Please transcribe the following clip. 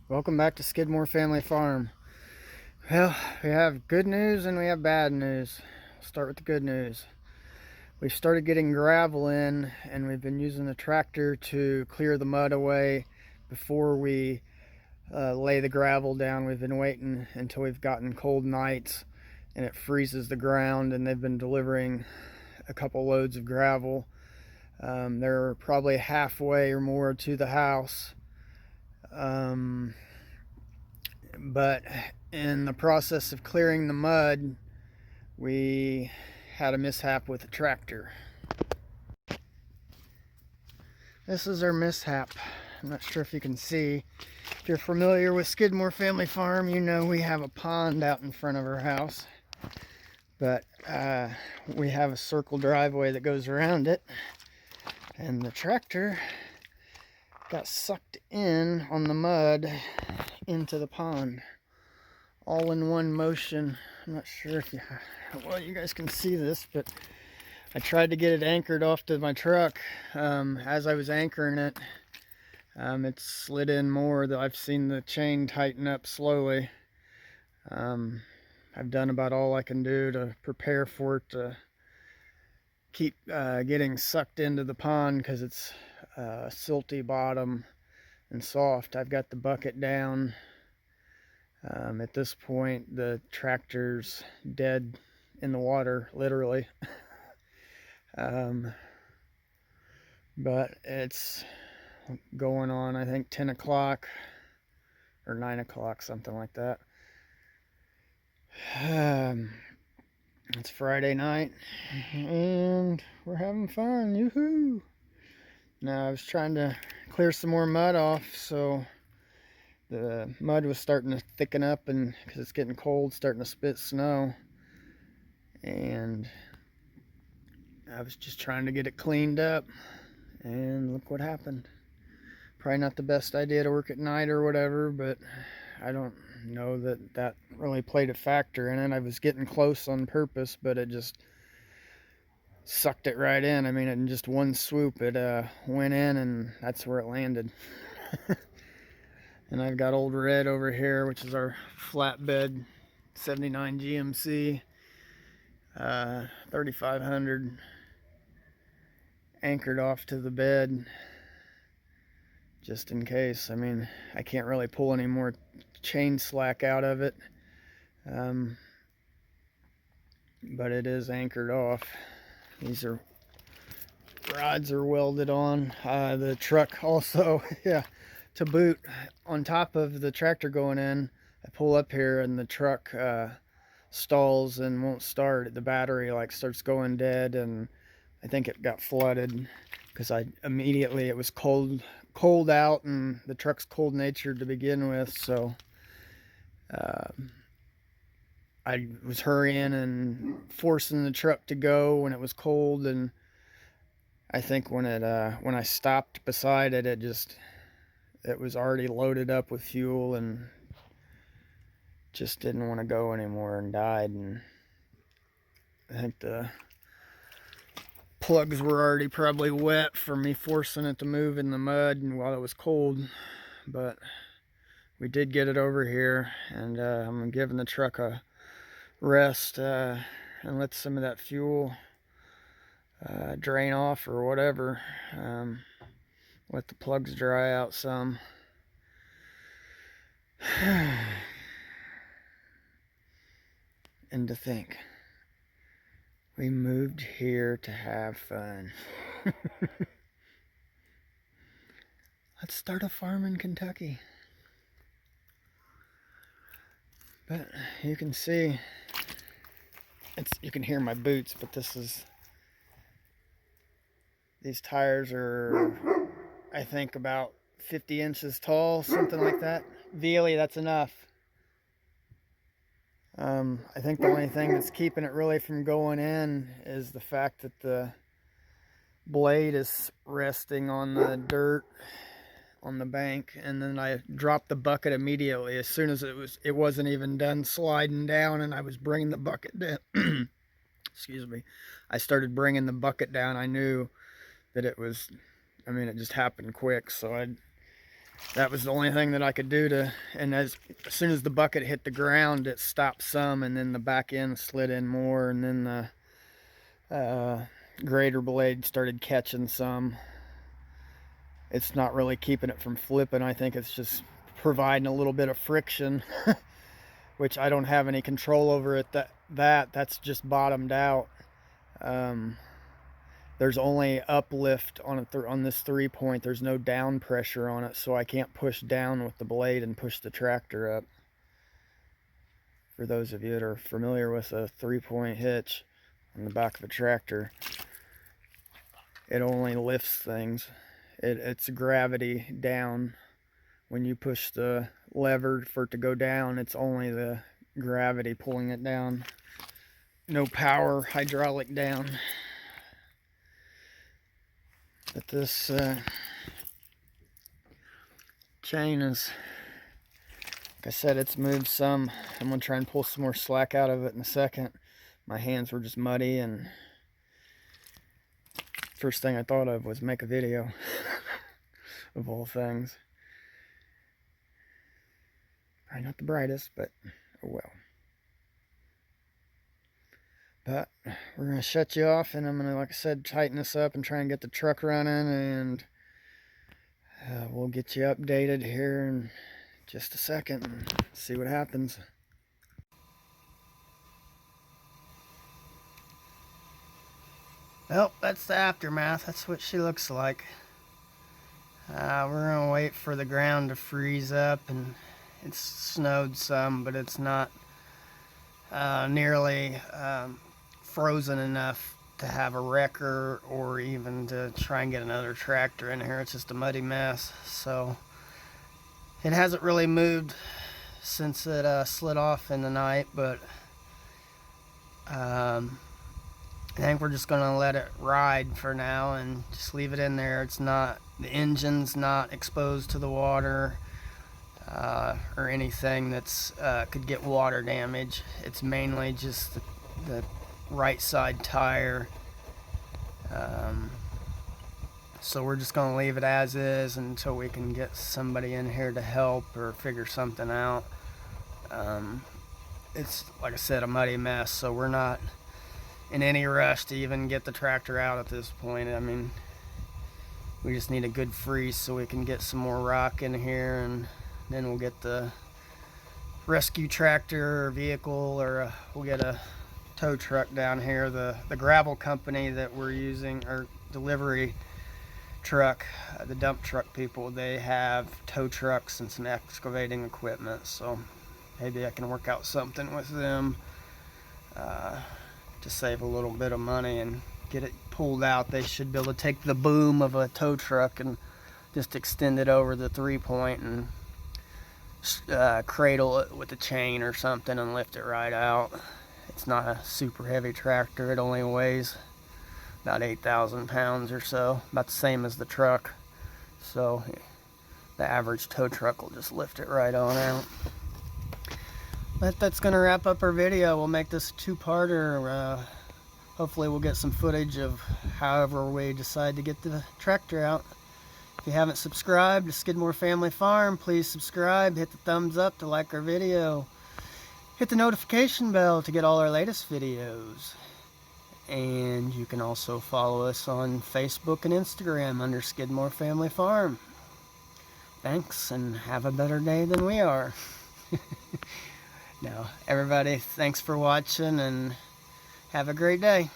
Welcome back to Skidmore Family Farm. Well, we have good news and we have bad news. I'll start with the good news. We've started getting gravel in, and we've been using the tractor to clear the mud away before we lay the gravel down. We've been waiting until we've gotten cold nights and it freezes the ground, and they've been delivering a couple loads of gravel. They're probably halfway or more to the house. But in the process of clearing the mud, we had a mishap with the tractor. This is our mishap. I'm not sure if you can see. If you're familiar with Skidmore Family Farm, you know we have a pond out in front of our house. But we have a circle driveway that goes around it. And the tractor got sucked in on the mud into the pond, all in one motion. I'm not sure if you guys can see this, but I tried to get it anchored off to my truck. As I was anchoring it, it slid in more. I've seen the chain tighten up slowly. I've done about all I can do to prepare for it to keep getting sucked into the pond, because it's silty bottom and soft. I've got the bucket down. At this point, the tractor's dead in the water, literally. But it's going on, I think, 10 o'clock or 9 o'clock, something like that. It's Friday night, and we're having fun. Yoo-hoo! Now, I was trying to clear some more mud off, so the mud was starting to thicken up, and because it's getting cold, starting to spit snow. And I was just trying to get it cleaned up, and look what happened. Probably not the best idea to work at night or whatever, but I don't know that really played a factor in it. I was getting close on purpose, but it just sucked it right in. I mean, in just one swoop, it went in, and that's where it landed. And I've got Old Red over here, which is our flatbed 79 GMC 3500, anchored off to the bed just in case. I mean, I can't really pull any more chain slack out of it, but it is anchored off. These rods are welded on. The truck also, yeah, to boot, on top of the tractor going in, I pull up here and the truck stalls and won't start. The battery starts going dead, and I think it got flooded because it was cold out, and the truck's cold natured to begin with. So I was hurrying and forcing the truck to go when it was cold, and I think when I stopped beside it, it was already loaded up with fuel and just didn't want to go anymore and died. And I think the plugs were already probably wet from me forcing it to move in the mud and while it was cold. But we did get it over here, and I'm giving the truck a rest and let some of that fuel drain off or whatever. Let the plugs dry out some. And to think, we moved here to have fun. Let's start a farm in Kentucky. But you can see, you can hear my boots, but these tires are, I think, about 50 inches tall, something like that. Veely, that's enough. I think the only thing that's keeping it really from going in is the fact that the blade is resting on the dirt on the bank, and then I dropped the bucket immediately as soon as it wasn't even done sliding down, and I was bringing the bucket down. Excuse me. I started bringing the bucket down. I knew that it just happened quick, so I that was the only thing that I could do to, and as soon as the bucket hit the ground, it stopped some, and then the back end slid in more, and then the grader blade started catching some. It's not really keeping it from flipping. I think it's just providing a little bit of friction, which I don't have any control over it. That's just bottomed out. There's only uplift on this 3-point. There's no down pressure on it, so I can't push down with the blade and push the tractor up. For those of you that are familiar with a 3-point hitch on the back of a tractor, it only lifts things. It's gravity down. When you push the lever for it to go down, it's only the gravity pulling it down. No power hydraulic down. But this chain is, like I said, it's moved some. I'm going to try and pull some more slack out of it in a second. My hands were just muddy, and first thing I thought of was make a video of all things. Probably not the brightest, but oh well. But we're going to shut you off, and I'm going to, like I said, tighten this up and try and get the truck running, and we'll get you updated here in just a second and see what happens. Well, that's the aftermath. That's what she looks like. We're going to wait for the ground to freeze up, and it's snowed some, but it's not nearly frozen enough to have a wrecker or even to try and get another tractor in here. It's just a muddy mess. So it hasn't really moved since it slid off in the night, but I think we're just gonna let it ride for now and just leave it in there. It's not, the engine's not exposed to the water or anything that's could get water damage. It's mainly just the right side tire. So we're just gonna leave it as is until we can get somebody in here to help or figure something out. It's, like I said, a muddy mess, so we're not in any rush to even get the tractor out at this point. I mean, we just need a good freeze so we can get some more rock in here, and then we'll get the rescue tractor or vehicle, or we'll get a tow truck down here. The gravel company that we're using, or delivery truck, the dump truck people, they have tow trucks and some excavating equipment, so maybe I can work out something with them to save a little bit of money and get it pulled out. They should be able to take the boom of a tow truck and just extend it over the 3-point and cradle it with a chain or something and lift it right out. It's not a super heavy tractor. It only weighs about 8,000 pounds or so, about the same as the truck. So the average tow truck will just lift it right on out. But that's going to wrap up our video. We'll make this a two-parter. Hopefully we'll get some footage of however we decide to get the tractor out. If you haven't subscribed to Skidmore Family Farm, please subscribe, hit the thumbs up to like our video, hit the notification bell to get all our latest videos. And you can also follow us on Facebook and Instagram under Skidmore Family Farm. Thanks, and have a better day than we are. Now, everybody, thanks for watching, and have a great day.